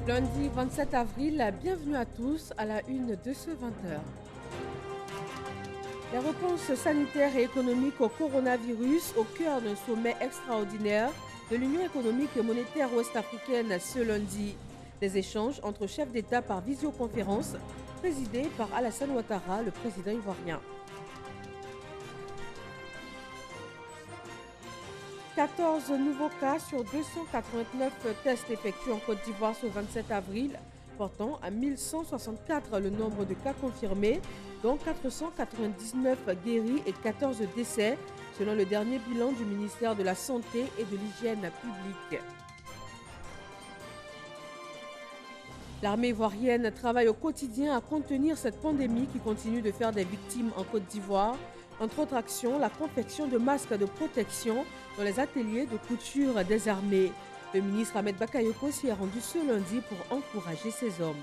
Lundi 27 avril, bienvenue à tous à la une de ce 20h. Les réponses sanitaires et économiques au coronavirus au cœur d'un sommet extraordinaire de l'Union économique et monétaire ouest-africaine ce lundi. Des échanges entre chefs d'État par visioconférence, présidés par Alassane Ouattara, le président ivoirien. 14 nouveaux cas sur 289 tests effectués en Côte d'Ivoire ce 27 avril, portant à 1164 le nombre de cas confirmés, dont 499 guéris et 14 décès, selon le dernier bilan du ministère de la Santé et de l'Hygiène publique. L'armée ivoirienne travaille au quotidien à contenir cette pandémie qui continue de faire des victimes en Côte d'Ivoire. Entre autres actions, la confection de masques de protection dans les ateliers de couture des armées. Le ministre Ahmed Bakayoko s'y est rendu ce lundi pour encourager ces hommes.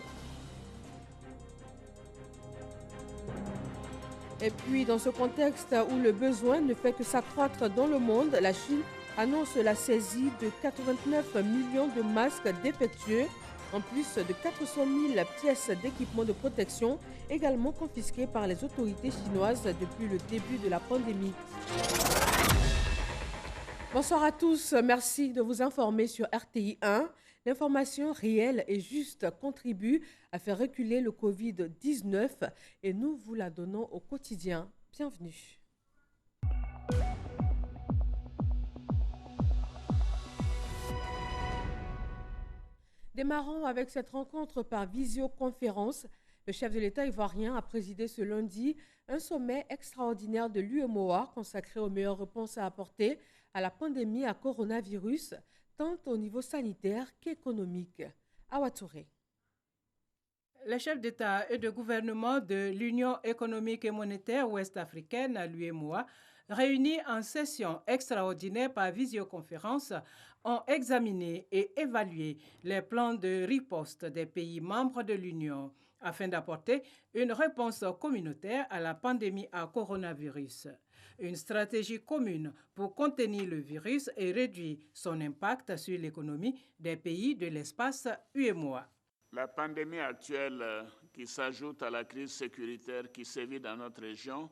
Et puis, dans ce contexte où le besoin ne fait que s'accroître dans le monde, la Chine annonce la saisie de 89 millions de masques défectueux, en plus de 400 000 pièces d'équipement de protection, également confisquées par les autorités chinoises depuis le début de la pandémie. Bonsoir à tous, merci de vous informer sur RTI 1. L'information réelle et juste contribue à faire reculer le Covid-19 et nous vous la donnons au quotidien. Bienvenue. Démarrons avec cette rencontre par visioconférence. Le chef de l'État ivoirien a présidé ce lundi un sommet extraordinaire de l'UEMOA consacré aux meilleures réponses à apporter à la pandémie à coronavirus, tant au niveau sanitaire qu'économique. Awa Touré. Les chefs d'État et de gouvernement de l'Union économique et monétaire ouest-africaine, l'UEMOA, réunis en session extraordinaire par visioconférence, ont examiné et évalué les plans de riposte des pays membres de l'Union afin d'apporter une réponse communautaire à la pandémie à coronavirus. Une stratégie commune pour contenir le virus et réduire son impact sur l'économie des pays de l'espace UEMOA. La pandémie actuelle qui s'ajoute à la crise sécuritaire qui sévit dans notre région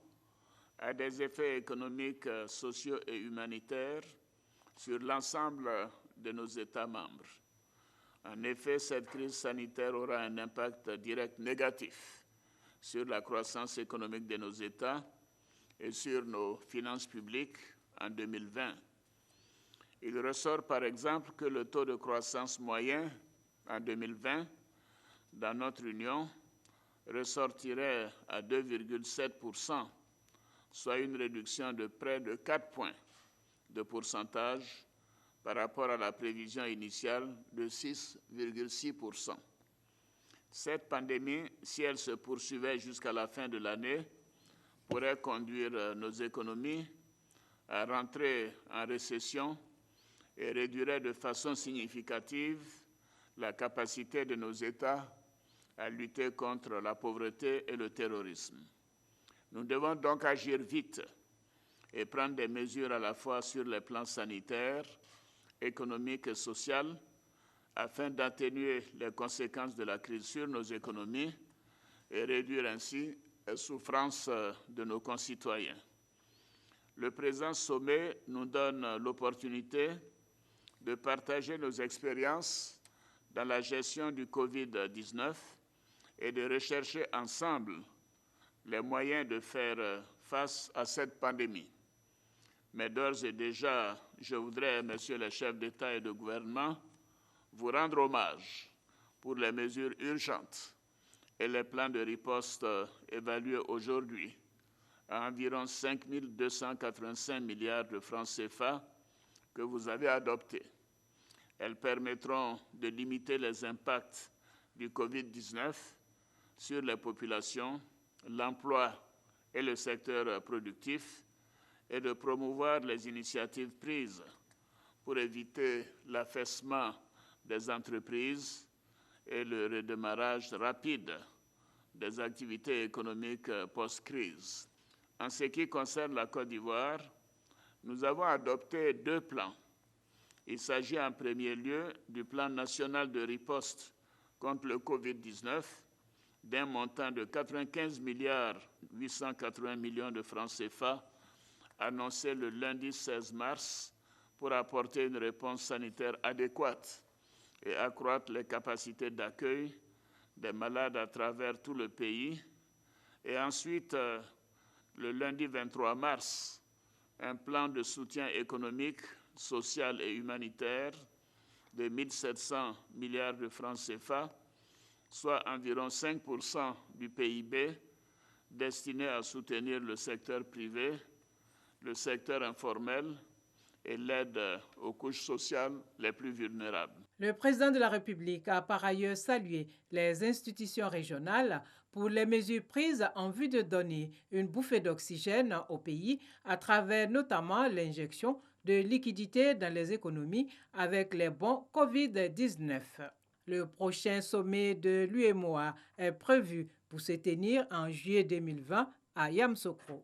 a des effets économiques, sociaux et humanitaires sur l'ensemble de nos États membres. En effet, cette crise sanitaire aura un impact direct négatif sur la croissance économique de nos États et sur nos finances publiques en 2020. Il ressort par exemple que le taux de croissance moyen en 2020 dans notre Union ressortirait à 2,7%, soit une réduction de près de 4 points de pourcentage par rapport à la prévision initiale de 6,6%. Cette pandémie, si elle se poursuivait jusqu'à la fin de l'année, pourrait conduire nos économies à rentrer en récession et réduirait de façon significative la capacité de nos États à lutter contre la pauvreté et le terrorisme. Nous devons donc agir vite et prendre des mesures à la fois sur les plans sanitaires, économiques et sociaux afin d'atténuer les conséquences de la crise sur nos économies et réduire ainsi les souffrances de nos concitoyens. Le présent sommet nous donne l'opportunité de partager nos expériences dans la gestion du Covid-19 et de rechercher ensemble les moyens de faire face à cette pandémie. Mais d'ores et déjà, je voudrais, messieurs les chefs d'État et de gouvernement, vous rendre hommage pour les mesures urgentes et les plans de riposte évalués aujourd'hui à environ 5 285 milliards de francs CFA que vous avez adoptés. Elles permettront de limiter les impacts du Covid-19 sur les populations, l'emploi et le secteur productif et de promouvoir les initiatives prises pour éviter l'affaissement des entreprises et le redémarrage rapide des activités économiques post-crise. En ce qui concerne la Côte d'Ivoire, nous avons adopté 2 plans. Il s'agit en premier lieu du plan national de riposte contre le Covid-19 d'un montant de 95 milliards 880 millions de francs CFA annoncé le lundi 16 mars pour apporter une réponse sanitaire adéquate et accroître les capacités d'accueil des malades à travers tout le pays. Et ensuite, le lundi 23 mars, un plan de soutien économique, social et humanitaire de 1 700 milliards de francs CFA, soit environ 5% du PIB, destiné à soutenir le secteur privé, le secteur informel et l'aide aux couches sociales les plus vulnérables. Le président de la République a par ailleurs salué les institutions régionales pour les mesures prises en vue de donner une bouffée d'oxygène au pays à travers notamment l'injection de liquidités dans les économies avec les bons Covid-19. Le prochain sommet de l'UEMOA est prévu pour se tenir en juillet 2020 à Yamoussoukro.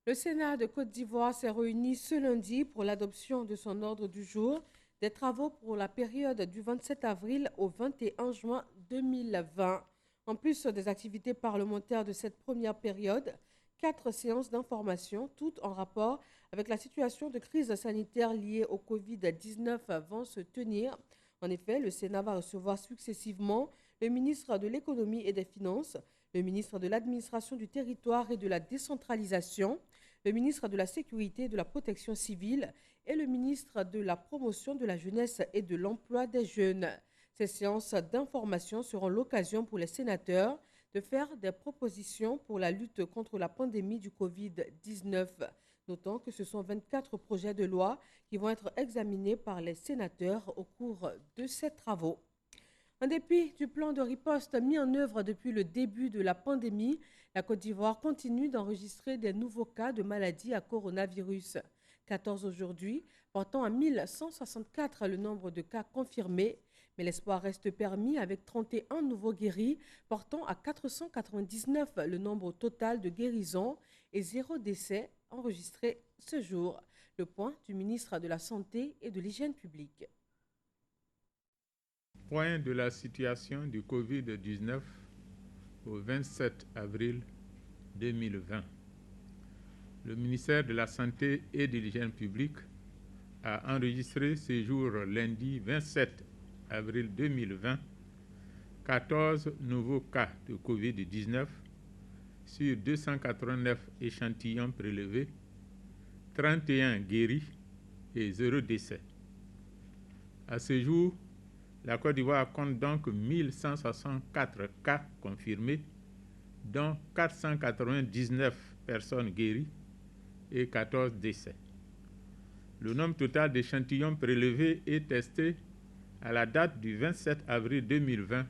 Le Sénat de Côte d'Ivoire s'est réuni ce lundi pour l'adoption de son ordre du jour des travaux pour la période du 27 avril au 21 juin 2020. En plus des activités parlementaires de cette première période, 4 séances d'information, toutes en rapport avec la situation de crise sanitaire liée au Covid-19 vont se tenir. En effet, le Sénat va recevoir successivement le ministre de l'Économie et des Finances, le ministre de l'Administration du Territoire et de la Décentralisation, le ministre de la Sécurité et de la Protection civile et le ministre de la Promotion de la Jeunesse et de l'Emploi des Jeunes. Ces séances d'information seront l'occasion pour les sénateurs de faire des propositions pour la lutte contre la pandémie du Covid-19. Notons que ce sont 24 projets de loi qui vont être examinés par les sénateurs au cours de ces travaux. En dépit du plan de riposte mis en œuvre depuis le début de la pandémie, la Côte d'Ivoire continue d'enregistrer des nouveaux cas de maladie à coronavirus. 14 aujourd'hui, portant à 1164 le nombre de cas confirmés. Mais l'espoir reste permis avec 31 nouveaux guéris, portant à 499 le nombre total de guérisons et 0 décès enregistrés ce jour. Le point du ministre de la Santé et de l'Hygiène publique. Point de la situation du Covid-19 au 27 avril 2020. Le ministère de la Santé et de l'Hygiène publique a enregistré ce jour lundi 27 avril 2020 14 nouveaux cas de Covid-19 sur 289 échantillons prélevés, 31 guéris et 0 décès. À ce jour, la Côte d'Ivoire compte donc 1164 cas confirmés, dont 499 personnes guéries et 14 décès. Le nombre total d'échantillons prélevés et testés à la date du 27 avril 2020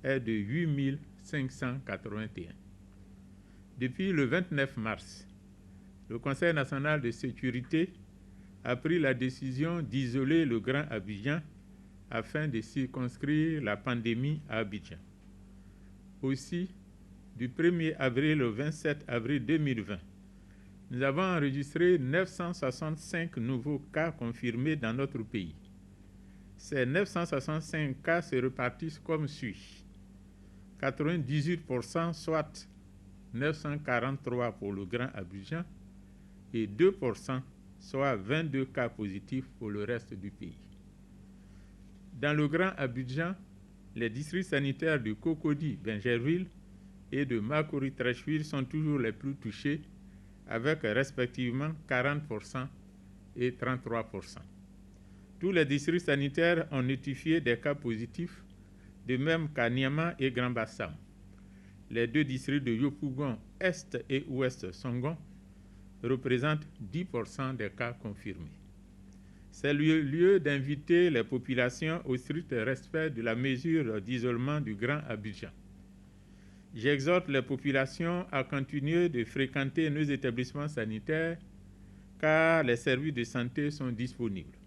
est de 8 581. Depuis le 29 mars, le Conseil national de sécurité a pris la décision d'isoler le Grand Abidjan afin de circonscrire la pandémie à Abidjan. Aussi, du 1er avril au 27 avril 2020, nous avons enregistré 965 nouveaux cas confirmés dans notre pays. Ces 965 cas se répartissent comme suit. 98%, soit 943 pour le Grand Abidjan, et 2%, soit 22 cas positifs pour le reste du pays. Dans le Grand Abidjan, les districts sanitaires de Cocody, Bingerville et de Makori-Trècheville sont toujours les plus touchés, avec respectivement 40% et 33%. Tous les districts sanitaires ont notifié des cas positifs, de même qu'à Niama et Grand Bassam. Les deux districts de Yopougon, Est et Ouest Songon, représentent 10% des cas confirmés. C'est le lieu d'inviter les populations au strict respect de la mesure d'isolement du Grand Abidjan. J'exhorte les populations à continuer de fréquenter nos établissements sanitaires car les services de santé sont disponibles,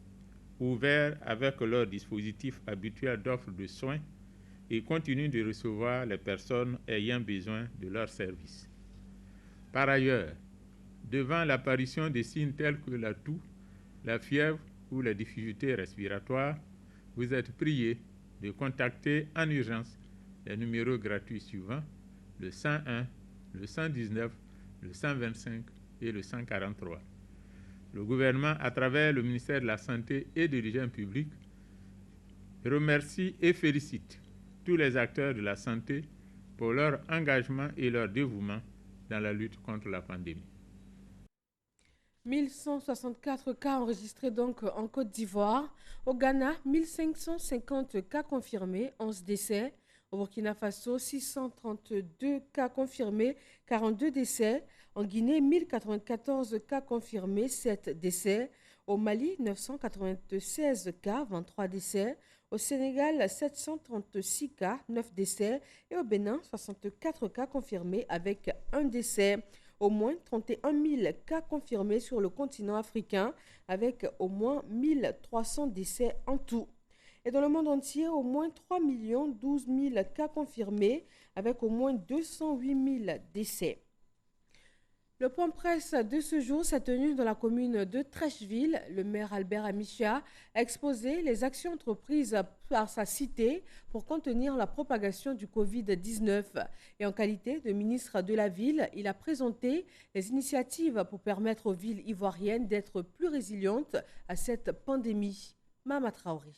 ouverts avec leur dispositif habituel d'offre de soins et continuent de recevoir les personnes ayant besoin de leurs services. Par ailleurs, devant l'apparition de signes tels que la toux, la fièvre ou les difficultés respiratoires, vous êtes priés de contacter en urgence les numéros gratuits suivants, le 101, le 119, le 125 et le 143. Le gouvernement, à travers le ministère de la Santé et de l'Hygiène publique, remercie et félicite tous les acteurs de la santé pour leur engagement et leur dévouement dans la lutte contre la pandémie. 1164 cas enregistrés donc en Côte d'Ivoire. Au Ghana, 1550 cas confirmés, 11 décès. Au Burkina Faso, 632 cas confirmés, 42 décès. En Guinée, 1094 cas confirmés, 7 décès. Au Mali, 996 cas, 23 décès. Au Sénégal, 736 cas, 9 décès. Et au Bénin, 64 cas confirmés avec 1 décès. Au moins 31 000 cas confirmés sur le continent africain avec au moins 1300 décès en tout. Et dans le monde entier, au moins 3 012 000 cas confirmés avec au moins 208 000 décès. Le point presse de ce jour s'est tenu dans la commune de Treichville. Le maire Albert Amicha a exposé les actions entreprises par sa cité pour contenir la propagation du Covid-19. Et en qualité de ministre de la ville, il a présenté les initiatives pour permettre aux villes ivoiriennes d'être plus résilientes à cette pandémie. Mama Traoré.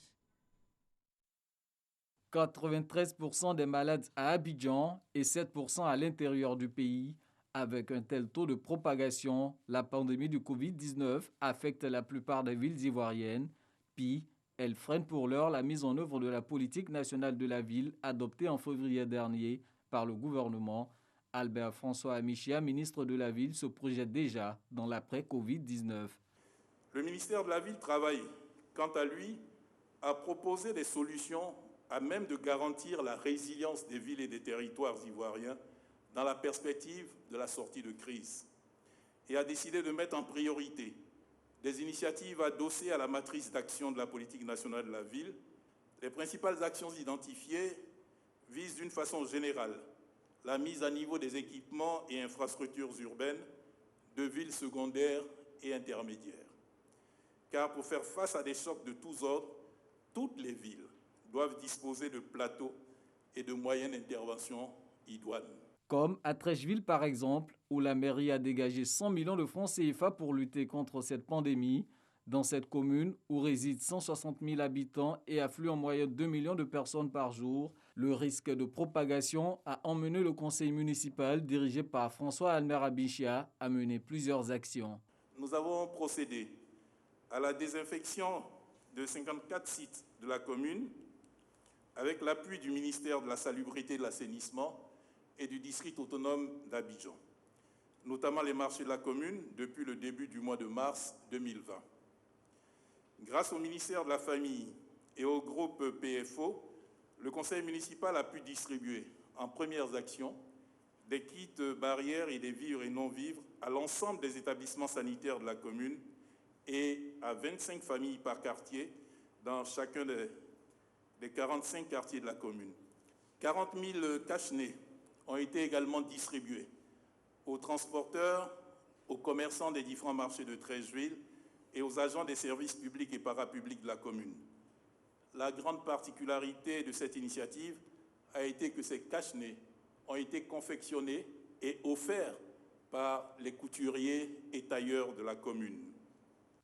93% des malades à Abidjan et 7% à l'intérieur du pays. Avec un tel taux de propagation, la pandémie du Covid-19 affecte la plupart des villes ivoiriennes. Puis, elle freine pour l'heure la mise en œuvre de la politique nationale de la ville adoptée en février dernier par le gouvernement. Albert François Amichia, ministre de la Ville, se projette déjà dans l'après-Covid-19. Le ministère de la Ville travaille, quant à lui, à proposer des solutions à même de garantir la résilience des villes et des territoires ivoiriens dans la perspective de la sortie de crise, et a décidé de mettre en priorité des initiatives adossées à la matrice d'action de la politique nationale de la ville. Les principales actions identifiées visent d'une façon générale la mise à niveau des équipements et infrastructures urbaines de villes secondaires et intermédiaires. Car pour faire face à des chocs de tous ordres, toutes les villes doivent disposer de plateaux et de moyens d'intervention idoines. Comme à Treichville par exemple, où la mairie a dégagé 100 millions de francs CFA pour lutter contre cette pandémie. Dans cette commune, où résident 160 000 habitants et affluent en moyenne 2 millions de personnes par jour, le risque de propagation a emmené le conseil municipal dirigé par François Albert Amichia à mener plusieurs actions. Nous avons procédé à la désinfection de 54 sites de la commune avec l'appui du ministère de la Salubrité et de l'Assainissement et du district autonome d'Abidjan, notamment les marchés de la commune depuis le début du mois de mars 2020. Grâce au ministère de la Famille et au groupe PFO, le conseil municipal a pu distribuer en premières actions des kits barrières et des vivres et non-vivres à l'ensemble des établissements sanitaires de la commune et à 25 familles par quartier dans chacun des 45 quartiers de la commune. 40 000 cache-nez ont été également distribués aux transporteurs, aux commerçants des différents marchés de Treichville et aux agents des services publics et parapublics de la commune. La grande particularité de cette initiative a été que ces cache-nez ont été confectionnés et offerts par les couturiers et tailleurs de la commune.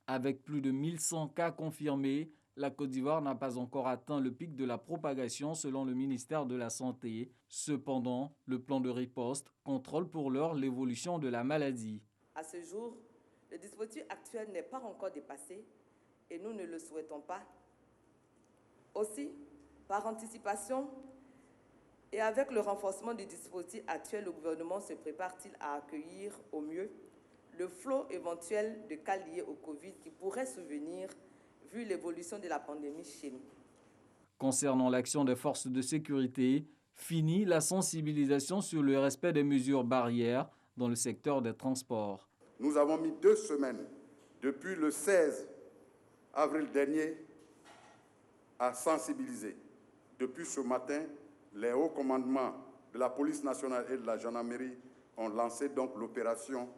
Avec plus de 1100 cas confirmés, la Côte d'Ivoire n'a pas encore atteint le pic de la propagation selon le ministère de la Santé. Cependant, le plan de riposte contrôle pour l'heure l'évolution de la maladie. À ce jour, le dispositif actuel n'est pas encore dépassé et nous ne le souhaitons pas. Aussi, par anticipation et avec le renforcement du dispositif actuel, le gouvernement se prépare-t-il à accueillir au mieux le flot éventuel de cas liés au Covid qui pourrait survenir vu l'évolution de la pandémie chez nous. Concernant l'action des forces de sécurité, finit la sensibilisation sur le respect des mesures barrières dans le secteur des transports. Nous avons mis 2 semaines, depuis le 16 avril dernier, à sensibiliser. Depuis ce matin, les hauts commandements de la police nationale et de la gendarmerie ont lancé donc l'opération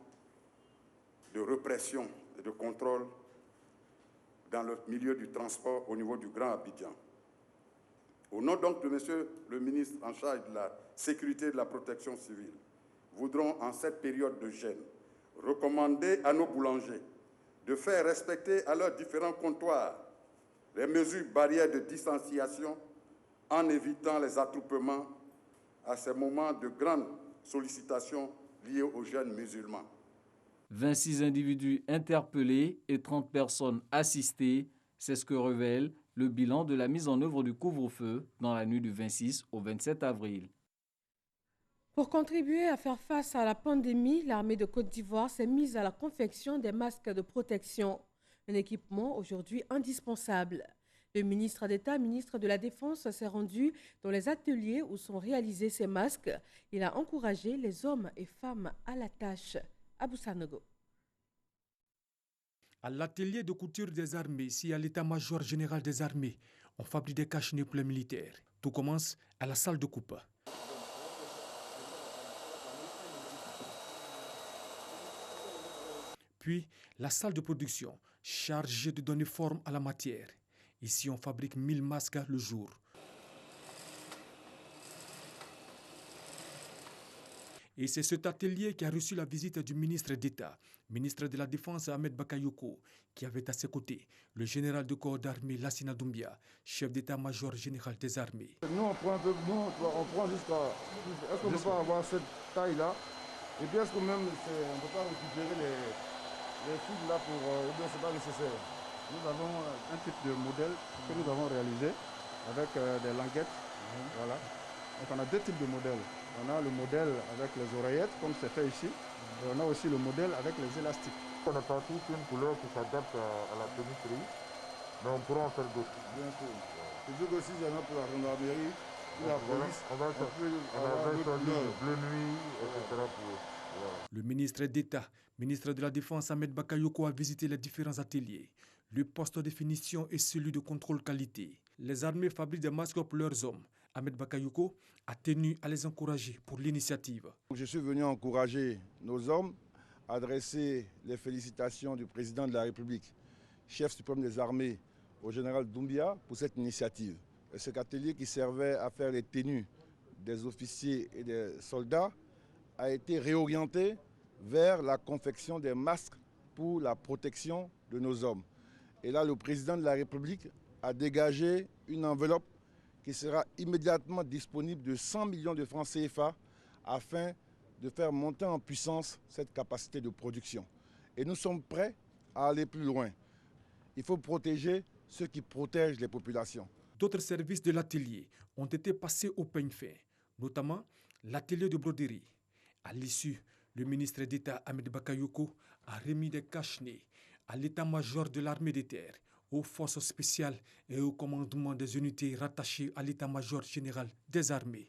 de répression et de contrôle dans le milieu du transport au niveau du Grand Abidjan. Au nom donc de Monsieur le ministre en charge de la sécurité et de la protection civile, voudrons en cette période de gêne recommander à nos boulangers de faire respecter à leurs différents comptoirs les mesures barrières de distanciation en évitant les attroupements à ces moments de grande sollicitation liés aux jeunes musulmans. 26 individus interpellés et 30 personnes assistées, c'est ce que révèle le bilan de la mise en œuvre du couvre-feu dans la nuit du 26 au 27 avril. Pour contribuer à faire face à la pandémie, l'armée de Côte d'Ivoire s'est mise à la confection des masques de protection, un équipement aujourd'hui indispensable. Le ministre d'État, ministre de la Défense, s'est rendu dans les ateliers où sont réalisés ces masques. Il a encouragé les hommes et femmes à la tâche. Abou Sanogo. À l'atelier de couture des armées, ici à l'état-major général des armées, on fabrique des cache-nez pour les militaires. Tout commence à la salle de coupe. Puis, la salle de production, chargée de donner forme à la matière. Ici, on fabrique 1000 masques le jour. Et c'est cet atelier qui a reçu la visite du ministre d'État, ministre de la Défense Ahmed Bakayoko, qui avait à ses côtés le général de corps d'armée Lassina Doumbia, chef d'état-major général des armées. Nous, on prend un peu, on prend jusqu'à... Est-ce qu'on ne peut pas avoir cette taille-là? Et puis est-ce que même, on ne peut pas récupérer les fils là pour... bien, c'est pas nécessaire. Nous avons un type de modèle que nous avons réalisé avec des languettes. Voilà. Donc on a deux types de modèles. On a le modèle avec les oreillettes, comme c'est fait ici. Et on a aussi le modèle avec les élastiques. On n'a pas toute une couleur qui s'adapte à la tenue grise, mais on pourra en faire d'autres. Bien sûr. C'est que aussi, il y en a pour la gendarmerie, pour la police. On va avoir bleu nuit, etc. Le ministre d'État, ministre de la Défense Ahmed Bakayoko a visité les différents ateliers. Le poste de finition et celui de contrôle qualité. Les armées fabriquent des masques pour leurs hommes. Ahmed Bakayoko a tenu à les encourager pour l'initiative. Je suis venu encourager nos hommes, adresser les félicitations du président de la République, chef suprême des armées, au général Doumbia pour cette initiative. Et cet atelier qui servait à faire les tenues des officiers et des soldats a été réorienté vers la confection des masques pour la protection de nos hommes. Et là, le président de la République a dégagé une enveloppe qui sera immédiatement disponible de 100 millions de francs CFA afin de faire monter en puissance cette capacité de production. Et nous sommes prêts à aller plus loin. Il faut protéger ceux qui protègent les populations. D'autres services de l'atelier ont été passés au peigne fin, notamment l'atelier de broderie. À l'issue, le ministre d'État Ahmed Bakayoko a remis des cache-nez à l'état-major de l'armée de terre, aux forces spéciales et au commandement des unités rattachées à l'état-major général des armées.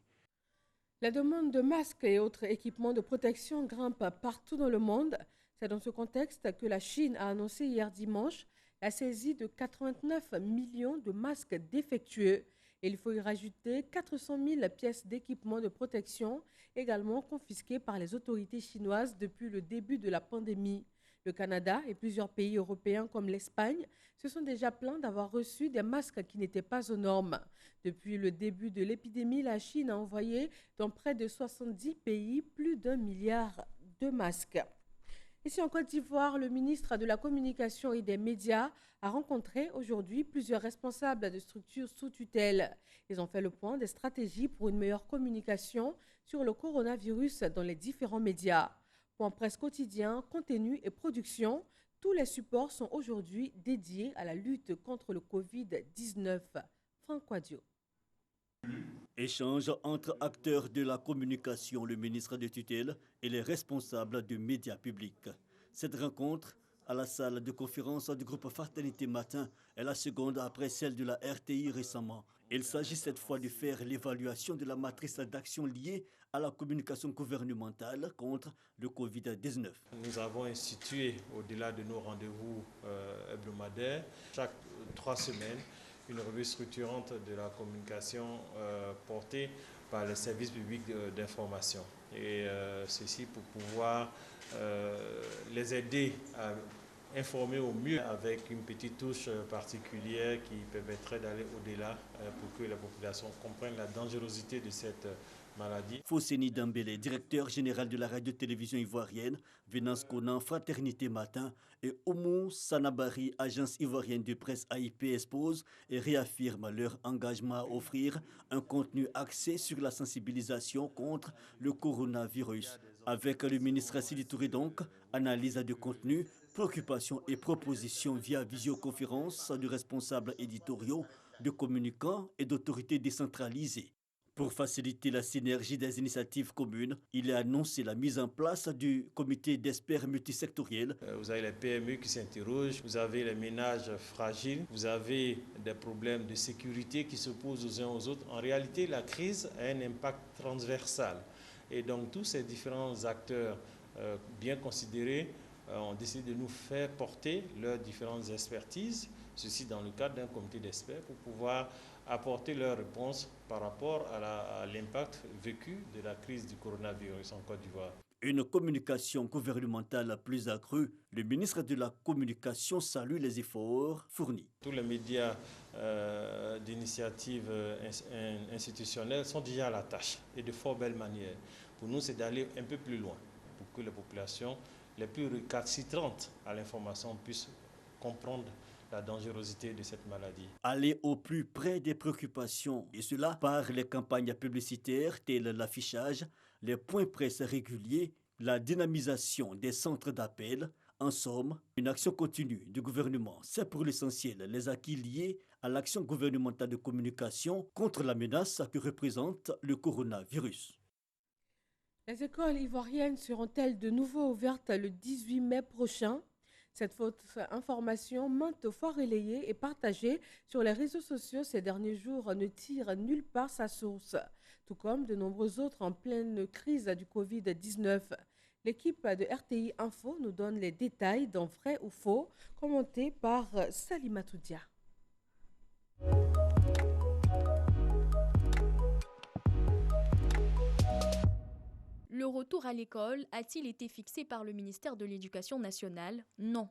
La demande de masques et autres équipements de protection grimpe partout dans le monde. C'est dans ce contexte que la Chine a annoncé hier dimanche la saisie de 89 millions de masques défectueux. Et il faut y rajouter 400 000 pièces d'équipements de protection également confisquées par les autorités chinoises depuis le début de la pandémie. Le Canada et plusieurs pays européens comme l'Espagne se sont déjà plaints d'avoir reçu des masques qui n'étaient pas aux normes. Depuis le début de l'épidémie, la Chine a envoyé dans près de 70 pays plus d'1 milliard de masques. Ici en Côte d'Ivoire, le ministre de la Communication et des Médias a rencontré aujourd'hui plusieurs responsables de structures sous tutelle. Ils ont fait le point des stratégies pour une meilleure communication sur le coronavirus dans les différents médias. Point presse quotidien, contenu et production, tous les supports sont aujourd'hui dédiés à la lutte contre le Covid-19. Franck Quadio. Échange entre acteurs de la communication, le ministre de tutelle et les responsables de médias publics. Cette rencontre à la salle de conférence du groupe Fraternité Matin est la seconde après celle de la RTI récemment. Il s'agit cette fois de faire l'évaluation de la matrice d'action liée à la communication gouvernementale contre le Covid-19. Nous avons institué, au-delà de nos rendez-vous hebdomadaires, chaque 3 semaines, une revue structurante de la communication portée par les services publics d'information. Et ceci pour pouvoir les aider à informer au mieux avec une petite touche particulière qui permettrait d'aller au-delà pour que la population comprenne la dangerosité de cette maladie. Fosséni Dambélé, directeur général de la radio-télévision ivoirienne, Venance Conan, Fraternité Matin, et Oumou Sanabari, agence ivoirienne de presse AIP, expose et réaffirme leur engagement à offrir un contenu axé sur la sensibilisation contre le coronavirus. Avec le ministre Assili Touré donc, analyse de contenu, préoccupations et propositions via visioconférence de responsables éditoriaux, de communicants et d'autorités décentralisées. Pour faciliter la synergie des initiatives communes, il a annoncé la mise en place du comité d'experts multisectoriels. Vous avez les PME qui s'interrogent, vous avez les ménages fragiles, vous avez des problèmes de sécurité qui se posent aux uns aux autres. En réalité, la crise a un impact transversal. Et donc tous ces différents acteurs bien considérés ont décidé de nous faire porter leurs différentes expertises, ceci dans le cadre d'un comité d'experts pour pouvoir apporter leurs réponses par rapport à l'impact vécu de la crise du coronavirus en Côte d'Ivoire. Une communication gouvernementale plus accrue, le ministre de la Communication salue les efforts fournis. Tous les médias d'initiative institutionnelle sont déjà à la tâche et de fort belle manière. Pour nous, c'est d'aller un peu plus loin pour que les populations les plus récalcitrantes à l'information puissent comprendre la dangerosité de cette maladie. Aller au plus près des préoccupations, et cela par les campagnes publicitaires telles l'affichage, les points presse réguliers, la dynamisation des centres d'appel. En somme, une action continue du gouvernement. C'est pour l'essentiel les acquis liés à l'action gouvernementale de communication contre la menace que représente le coronavirus. Les écoles ivoiriennes seront-elles de nouveau ouvertes le 18 mai prochain? Cette fausse information, maintes fois relayée et partagée sur les réseaux sociaux ces derniers jours, ne tire nulle part sa source, tout comme de nombreux autres en pleine crise du Covid-19. L'équipe de RTI Info nous donne les détails dans Vrai ou Faux, commenté par Salimatou Dia. Le retour à l'école a-t-il été fixé par le ministère de l'Éducation nationale? Non.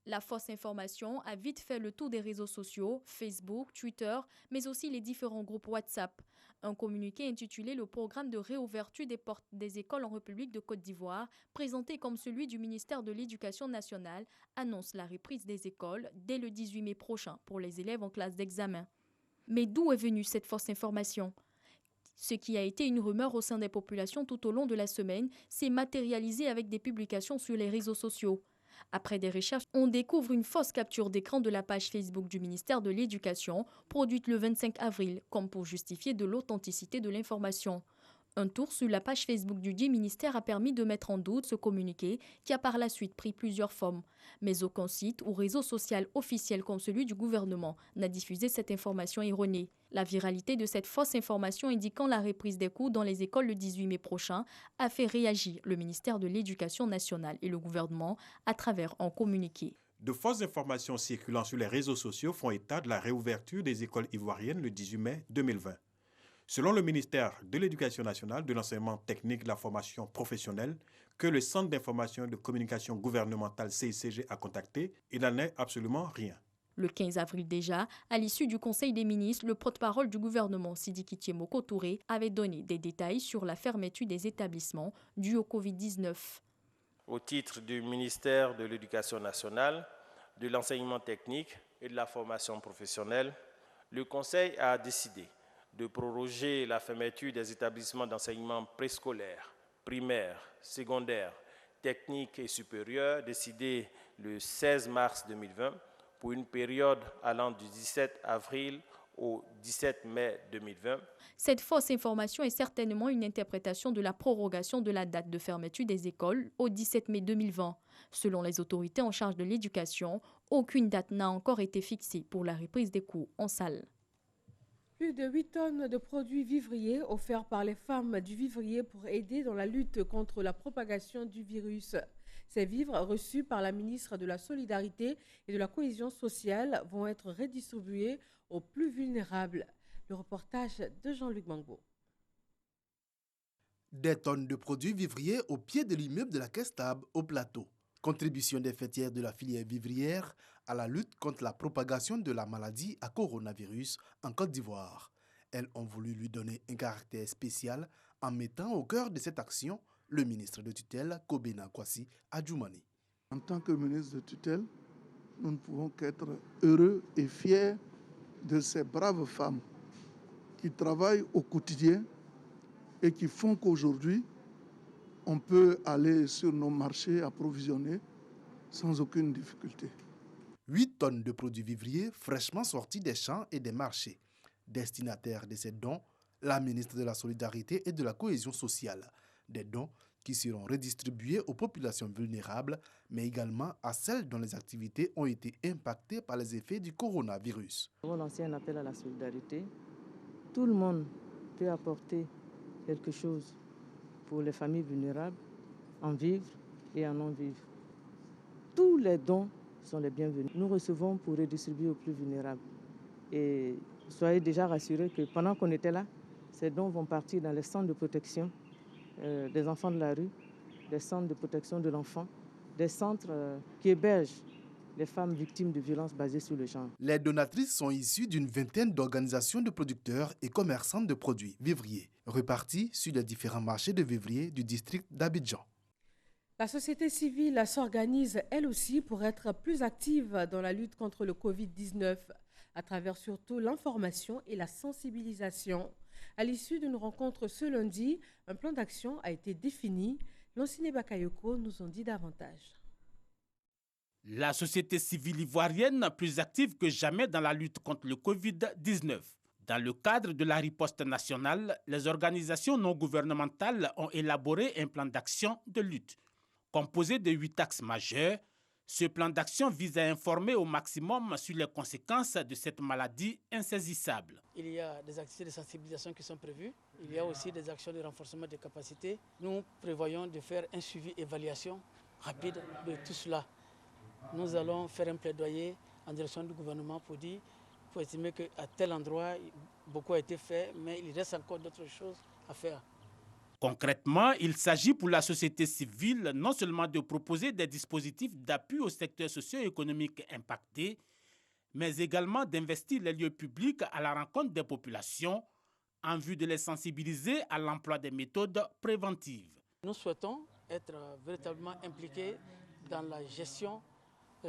La fausse information a vite fait le tour des réseaux sociaux, Facebook, Twitter, mais aussi les différents groupes WhatsApp. Un communiqué intitulé « Le programme de réouverture des portes des écoles en République de Côte d'Ivoire », présenté comme celui du ministère de l'Éducation nationale, annonce la reprise des écoles dès le 18 mai prochain pour les élèves en classe d'examen. Mais d'où est venue cette fausse information? Ce qui a été une rumeur au sein des populations tout au long de la semaine s'est matérialisé avec des publications sur les réseaux sociaux. Après des recherches, on découvre une fausse capture d'écran de la page Facebook du ministère de l'Éducation, produite le 25 avril, comme pour justifier de l'authenticité de l'information. Un tour sur la page Facebook du dit ministère a permis de mettre en doute ce communiqué qui a par la suite pris plusieurs formes. Mais aucun site ou réseau social officiel comme celui du gouvernement n'a diffusé cette information erronée. La viralité de cette fausse information indiquant la reprise des cours dans les écoles le 18 mai prochain a fait réagir le ministère de l'Éducation nationale et le gouvernement à travers un communiqué. De fausses informations circulant sur les réseaux sociaux font état de la réouverture des écoles ivoiriennes le 18 mai 2020. Selon le ministère de l'Éducation nationale, de l'enseignement technique et de la formation professionnelle, que le Centre d'information et de communication gouvernementale CICG a contacté, il n'en est absolument rien. Le 15 avril déjà, à l'issue du Conseil des ministres, le porte-parole du gouvernement, Sidiki Tiemoko Touré, avait donné des détails sur la fermeture des établissements dus au Covid-19. Au titre du ministère de l'Éducation nationale, de l'enseignement technique et de la formation professionnelle, le Conseil a décidé de proroger la fermeture des établissements d'enseignement préscolaire, primaire, secondaire, technique et supérieur, décidé le 16 mars 2020, pour une période allant du 17 avril au 17 mai 2020. Cette fausse information est certainement une interprétation de la prorogation de la date de fermeture des écoles au 17 mai 2020. Selon les autorités en charge de l'éducation, aucune date n'a encore été fixée pour la reprise des cours en salle. Plus de 8 tonnes de produits vivriers offerts par les femmes du vivrier pour aider dans la lutte contre la propagation du virus. Ces vivres reçus par la ministre de la Solidarité et de la Cohésion sociale vont être redistribués aux plus vulnérables. Le reportage de Jean-Luc Mango. Des tonnes de produits vivriers au pied de l'immeuble de la Caisse Table au plateau. Contribution des fêtières de la filière vivrière à la lutte contre la propagation de la maladie à coronavirus en Côte d'Ivoire. Elles ont voulu lui donner un caractère spécial en mettant au cœur de cette action le ministre de tutelle Kobena Kwasi Adjoumani. En tant que ministre de tutelle, nous ne pouvons qu'être heureux et fiers de ces braves femmes qui travaillent au quotidien et qui font qu'aujourd'hui, on peut aller sur nos marchés approvisionner sans aucune difficulté. 8 tonnes de produits vivriers fraîchement sortis des champs et des marchés. Destinataire de ces dons, la ministre de la Solidarité et de la Cohésion sociale. Des dons qui seront redistribués aux populations vulnérables, mais également à celles dont les activités ont été impactées par les effets du coronavirus. Nous avons lancé un appel à la solidarité. Tout le monde peut apporter quelque chose pour les familles vulnérables, en vivre et en non-vivre. Tous les dons sont les bienvenus. Nous recevons pour redistribuer aux plus vulnérables. Et soyez déjà rassurés que pendant qu'on était là, ces dons vont partir dans les centres de protection des enfants de la rue, des centres de protection de l'enfant, des centres qui hébergent les femmes victimes de violences basées sur le genre. Les donatrices sont issues d'une vingtaine d'organisations de producteurs et commerçants de produits vivriers, repartis sur les différents marchés de vivriers du district d'Abidjan. La société civile s'organise elle aussi pour être plus active dans la lutte contre le Covid-19, à travers surtout l'information et la sensibilisation. À l'issue d'une rencontre ce lundi, un plan d'action a été défini. Lancine Bakayoko nous en dit davantage. La société civile ivoirienne plus active que jamais dans la lutte contre le Covid-19. Dans le cadre de la riposte nationale, les organisations non gouvernementales ont élaboré un plan d'action de lutte. Composé de 8 axes majeurs, ce plan d'action vise à informer au maximum sur les conséquences de cette maladie insaisissable. Il y a des activités de sensibilisation qui sont prévues. Il y a aussi des actions de renforcement des capacités. Nous prévoyons de faire un suivi évaluation rapide de tout cela. Nous allons faire un plaidoyer en direction du gouvernement pour dire, pour estimer qu'à tel endroit, beaucoup a été fait, mais il reste encore d'autres choses à faire. Concrètement, il s'agit pour la société civile non seulement de proposer des dispositifs d'appui au secteur socio-économique impacté, mais également d'investir les lieux publics à la rencontre des populations en vue de les sensibiliser à l'emploi des méthodes préventives. Nous souhaitons être véritablement impliqués dans la gestion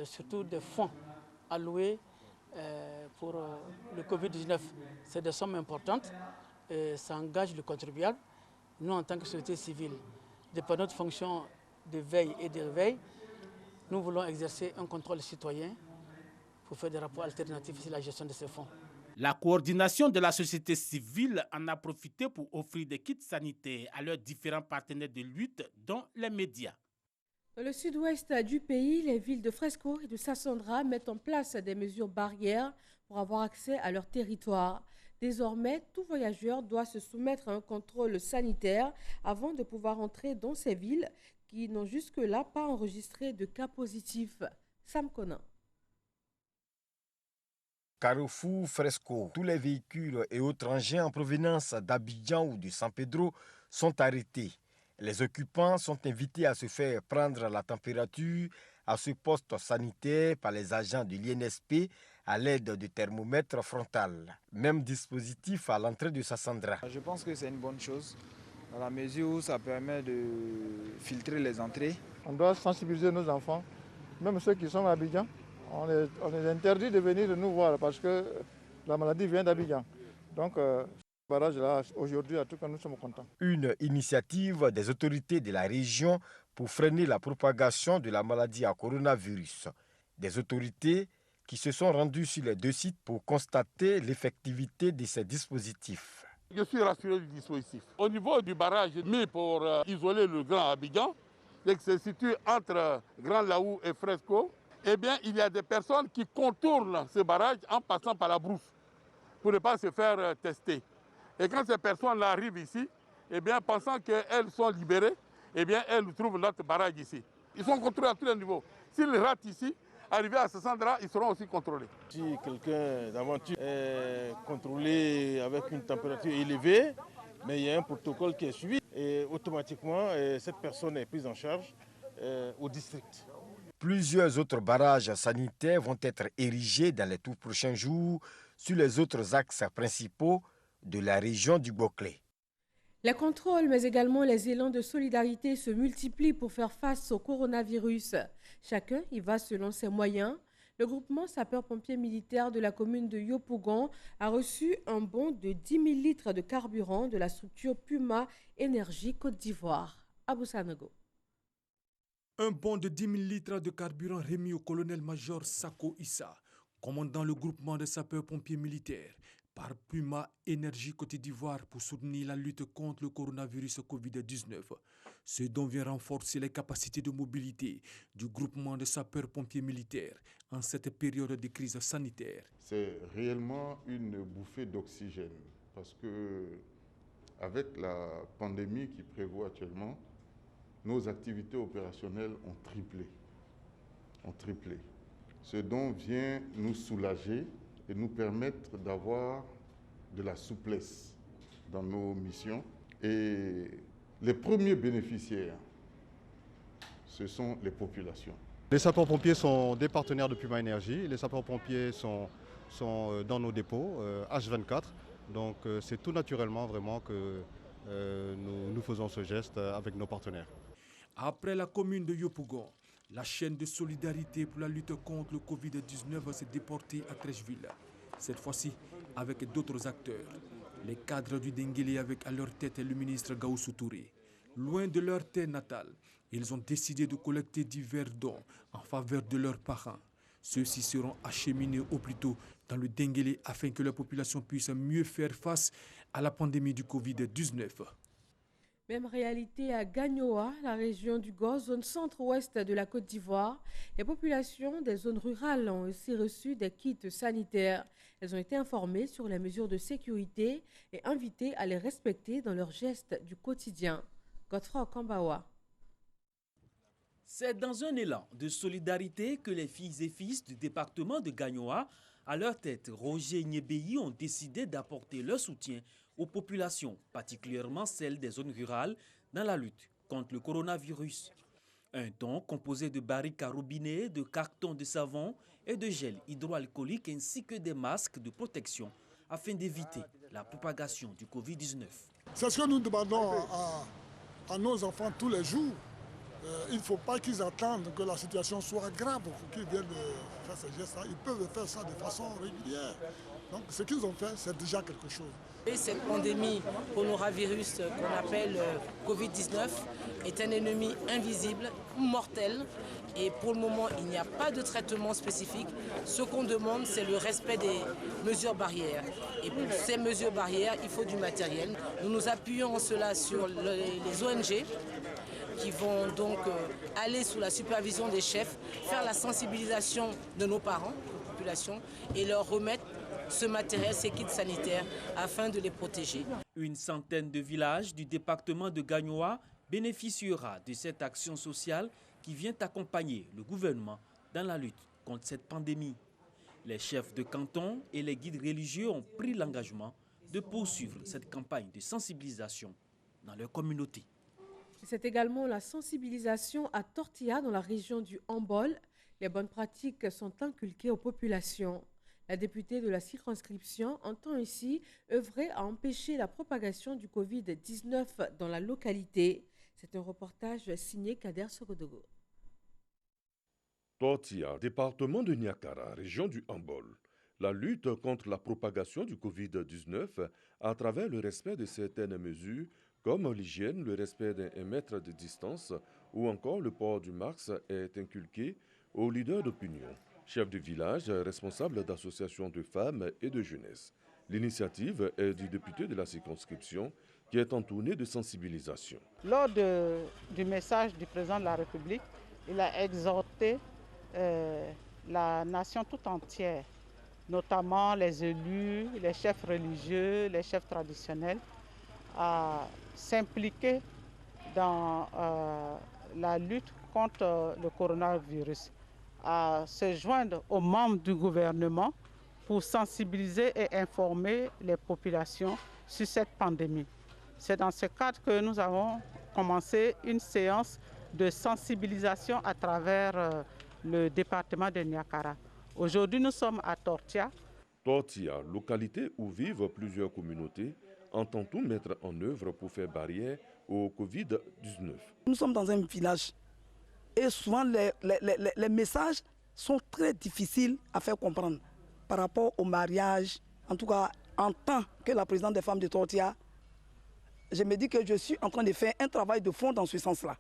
surtout des fonds alloués pour le Covid-19. C'est des sommes importantes, ça engage le contribuable. Nous, en tant que société civile, de par notre fonction de veille et de réveil, nous voulons exercer un contrôle citoyen pour faire des rapports alternatifs sur la gestion de ces fonds. La coordination de la société civile en a profité pour offrir des kits sanitaires à leurs différents partenaires de lutte, dont les médias. Dans le sud-ouest du pays, les villes de Fresco et de Sassandra mettent en place des mesures barrières pour avoir accès à leur territoire. Désormais, tout voyageur doit se soumettre à un contrôle sanitaire avant de pouvoir entrer dans ces villes qui n'ont jusque-là pas enregistré de cas positifs. Sam Conan. Carrefour Fresco, tous les véhicules et autres engins en provenance d'Abidjan ou de San Pedro sont arrêtés. Les occupants sont invités à se faire prendre la température à ce poste sanitaire par les agents de l'INSP à l'aide de thermomètres frontal. Même dispositif à l'entrée de Sassandra. Je pense que c'est une bonne chose, dans la mesure où ça permet de filtrer les entrées. On doit sensibiliser nos enfants, même ceux qui sont à Abidjan. On les interdit de venir nous voir parce que la maladie vient d'Abidjan. Donc, barrage là, aujourd'hui, à tout cas, nous sommes contents. Une initiative des autorités de la région pour freiner la propagation de la maladie à coronavirus. Des autorités qui se sont rendues sur les 2 sites pour constater l'effectivité de ces dispositifs. Je suis rassuré du dispositif. Au niveau du barrage mis pour isoler le Grand Abidjan, qui se situe entre Grand Laou et Fresco, eh bien, il y a des personnes qui contournent ce barrage en passant par la brousse pour ne pas se faire tester. Et quand ces personnes-là arrivent ici, eh bien, pensant qu'elles sont libérées, eh bien, elles trouvent notre barrage ici. Ils sont contrôlés à tous les niveaux. S'ils ratent ici, arrivés à Sassandra, ils seront aussi contrôlés. Si quelqu'un d'aventure est contrôlé avec une température élevée, mais il y a un protocole qui est suivi et automatiquement cette personne est prise en charge au district. Plusieurs autres barrages sanitaires vont être érigés dans les tout prochains jours sur les autres axes principaux de la région du Boclé. Les contrôles, mais également les élans de solidarité se multiplient pour faire face au coronavirus. Chacun y va selon ses moyens. Le groupement sapeurs-pompiers militaires de la commune de Yopougon a reçu un bon de 10 000 litres de carburant de la structure Puma Énergie Côte d'Ivoire. Abou Sanogo. Un bon de 10 000 litres de carburant remis au colonel-major Sako Issa, commandant le groupement de sapeurs-pompiers militaires, par Puma Énergie Côte d'Ivoire pour soutenir la lutte contre le coronavirus Covid-19, ce dont vient renforcer les capacités de mobilité du groupement de sapeurs-pompiers militaires en cette période de crise sanitaire. C'est réellement une bouffée d'oxygène parce que avec la pandémie qui prévaut actuellement, nos activités opérationnelles ont triplé. Ce dont vient nous soulager et nous permettre d'avoir de la souplesse dans nos missions. Et les premiers bénéficiaires, ce sont les populations. Les sapeurs-pompiers sont des partenaires de Puma Énergie. Les sapeurs-pompiers sont dans nos dépôts H24. Donc c'est tout naturellement vraiment que nous faisons ce geste avec nos partenaires. Après la commune de Yopougon, la chaîne de solidarité pour la lutte contre le Covid-19 s'est déportée à Trècheville. Cette fois-ci, avec d'autres acteurs. Les cadres du Denguélé avec à leur tête le ministre Gaoussou Touré. Loin de leur terre natale, ils ont décidé de collecter divers dons en faveur de leurs parents. Ceux-ci seront acheminés au plus tôt dans le Denguélé afin que la population puisse mieux faire face à la pandémie du Covid-19. Même réalité à Gagnoa, la région du Gos, zone centre-ouest de la Côte d'Ivoire. Les populations des zones rurales ont aussi reçu des kits sanitaires. Elles ont été informées sur les mesures de sécurité et invitées à les respecter dans leurs gestes du quotidien. Godfrey Kambawa. C'est dans un élan de solidarité que les filles et fils du département de Gagnoa, à leur tête Roger Nyebéi, ont décidé d'apporter leur soutien aux populations, particulièrement celles des zones rurales, dans la lutte contre le coronavirus. Un don composé de barriques à robinet, de cartons de savon et de gel hydroalcoolique ainsi que des masques de protection afin d'éviter la propagation du Covid-19. C'est ce que nous demandons à nos enfants tous les jours. Il ne faut pas qu'ils attendent que la situation soit grave pour qu'ils viennent faire ces gestes-là. Ils peuvent faire ça de façon régulière. Donc ce qu'ils ont fait, c'est déjà quelque chose. Et cette pandémie coronavirus qu'on appelle Covid-19 est un ennemi invisible, mortel. Et pour le moment, il n'y a pas de traitement spécifique. Ce qu'on demande, c'est le respect des mesures barrières. Et pour ces mesures barrières, il faut du matériel. Nous nous appuyons en cela sur les ONG qui vont donc aller sous la supervision des chefs, faire la sensibilisation de nos parents, de la population, et leur remettre ce matériel, ces kits sanitaires, afin de les protéger. Une centaine de villages du département de Gagnoa bénéficiera de cette action sociale qui vient accompagner le gouvernement dans la lutte contre cette pandémie. Les chefs de canton et les guides religieux ont pris l'engagement de poursuivre cette campagne de sensibilisation dans leur communauté. C'est également la sensibilisation à Tortilla dans la région du Hambol. Les bonnes pratiques sont inculquées aux populations. La députée de la circonscription entend ici œuvrer à empêcher la propagation du Covid-19 dans la localité. C'est un reportage signé Kader Sogodogo. Tortilla, département de Niakara, région du Hambol. La lutte contre la propagation du Covid-19 à travers le respect de certaines mesures comme l'hygiène, le respect d'1 mètre de distance ou encore le port du masque est inculqué aux leaders d'opinion, chefs de village, responsables d'associations de femmes et de jeunesse. L'initiative est du député de la circonscription qui est en tournée de sensibilisation. Lors du message du président de la République, il a exhorté la nation tout entière, notamment les élus, les chefs religieux, les chefs traditionnels, à s'impliquer dans la lutte contre le coronavirus, à se joindre aux membres du gouvernement pour sensibiliser et informer les populations sur cette pandémie. C'est dans ce cadre que nous avons commencé une séance de sensibilisation à travers le département de Niakara. Aujourd'hui, nous sommes à Tortia. Tortia, localité où vivent plusieurs communautés, entend tout mettre en œuvre pour faire barrière au Covid-19. Nous sommes dans un village et souvent les messages sont très difficiles à faire comprendre par rapport au mariage. En tout cas, en tant que la présidente des femmes de Tortia, je me dis que je suis en train de faire un travail de fond dans ce sens-là.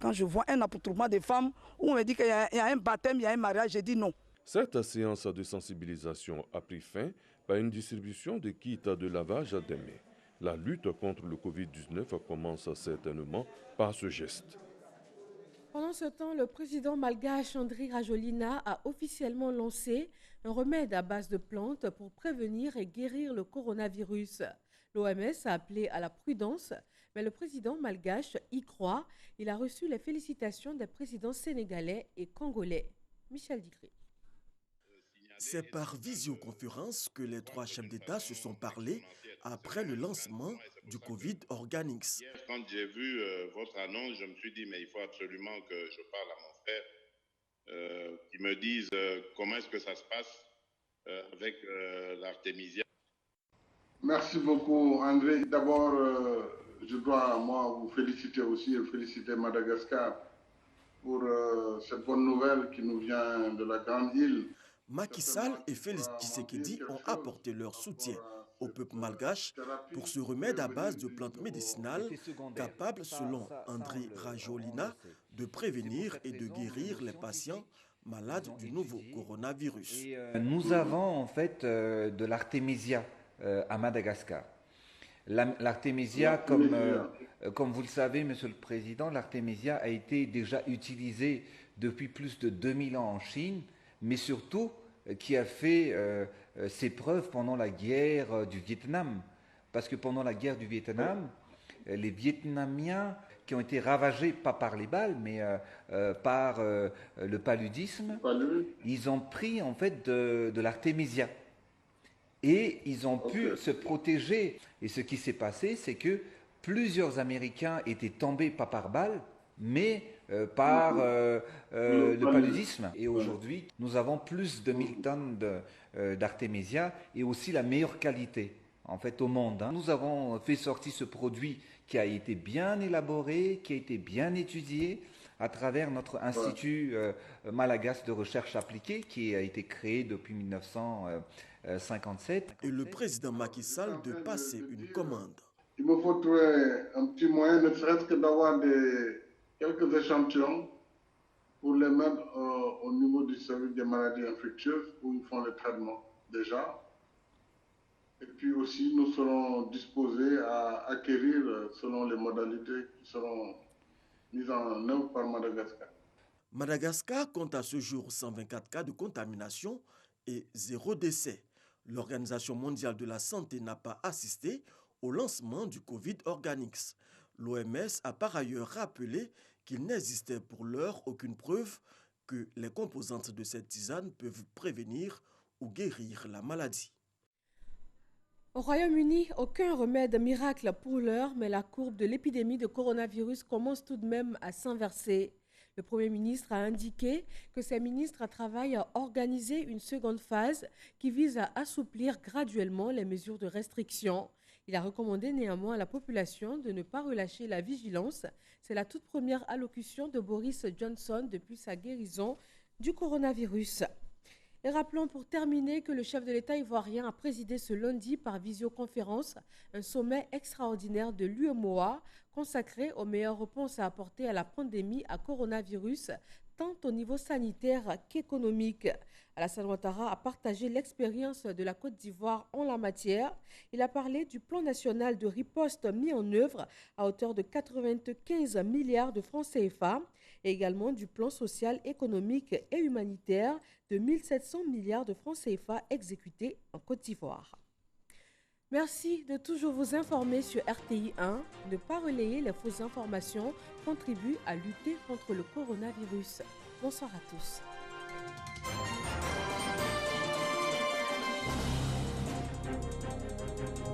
Quand je vois un appauvissement des femmes, où on me dit qu'il y a un baptême, il y a un mariage, je dis non. Cette séance de sensibilisation a pris fin par une distribution de kits de lavage des mains. La lutte contre le Covid-19 commence certainement par ce geste. Pendant ce temps, le président malgache Andry Rajoelina a officiellement lancé un remède à base de plantes pour prévenir et guérir le coronavirus. L'OMS a appelé à la prudence, mais le président malgache y croit. Il a reçu les félicitations des présidents sénégalais et congolais. Michel Digré. C'est par visioconférence que les trois chefs d'État se sont parlé après le lancement du Covid Organics. Quand j'ai vu votre annonce, je me suis dit mais il faut absolument que je parle à mon frère, qui me dise comment est-ce que ça se passe avec l'Artemisia. Merci beaucoup André. D'abord, je dois moi vous féliciter aussi et féliciter Madagascar pour cette bonne nouvelle qui nous vient de la grande île. Macky Sall et Félix Tshisekedi ont apporté leur soutien au peuple malgache pour ce remède à base de plantes médicinales capable, selon Andry Rajoelina, de prévenir et de guérir les patients malades du nouveau coronavirus. Nous avons en fait de l'artémisia à Madagascar. L'artémisia, comme vous le savez, Monsieur le Président, l'artémisia a été déjà utilisée depuis plus de 2000 ans en Chine, mais surtout qui a fait ses preuves pendant la guerre du Vietnam. Parce que pendant la guerre du Vietnam, les Vietnamiens qui ont été ravagés, pas par les balles, mais par le paludisme, ils ont pris en fait de l'artémisia. Et ils ont pu se protéger. Et ce qui s'est passé, c'est que plusieurs Américains étaient tombés, pas par balle, mais par le paludisme. Et aujourd'hui, nous avons plus de 1000 tonnes d'artémisia et aussi la meilleure qualité en fait au monde. Nous avons fait sortir ce produit qui a été bien élaboré, qui a été bien étudié à travers notre institut malagasy de recherche appliquée qui a été créé depuis 1957. Et le président Macky Sall de passer une commande. Il me faut trouver un petit moyen, ne serait-ce que d'avoir quelques échantillons pour les mettre au niveau du service des maladies infectieuses où ils font le traitement déjà. Et puis aussi, nous serons disposés à acquérir selon les modalités qui seront mises en œuvre par Madagascar. Madagascar compte à ce jour 124 cas de contamination et 0 décès. L'Organisation mondiale de la santé n'a pas assisté au lancement du Covid Organics. L'OMS a par ailleurs rappelé qu'il n'existait pour l'heure aucune preuve que les composantes de cette tisane peuvent prévenir ou guérir la maladie. Au Royaume-Uni, aucun remède miracle pour l'heure, mais la courbe de l'épidémie de coronavirus commence tout de même à s'inverser. Le Premier ministre a indiqué que ses ministres travaillent à organiser une seconde phase qui vise à assouplir graduellement les mesures de restriction. Il a recommandé néanmoins à la population de ne pas relâcher la vigilance. C'est la toute première allocution de Boris Johnson depuis sa guérison du coronavirus. Et rappelons pour terminer que le chef de l'État ivoirien a présidé ce lundi par visioconférence un sommet extraordinaire de l'UEMOA consacré aux meilleures réponses à apporter à la pandémie à coronavirus, tant au niveau sanitaire qu'économique. Alassane Ouattara a partagé l'expérience de la Côte d'Ivoire en la matière. Il a parlé du plan national de riposte mis en œuvre à hauteur de 95 milliards de francs CFA et également du plan social, économique et humanitaire de 1700 milliards de francs CFA exécutés en Côte d'Ivoire. Merci de toujours vous informer sur RTI 1. Ne pas relayer les fausses informations contribue à lutter contre le coronavirus. Bonsoir à tous.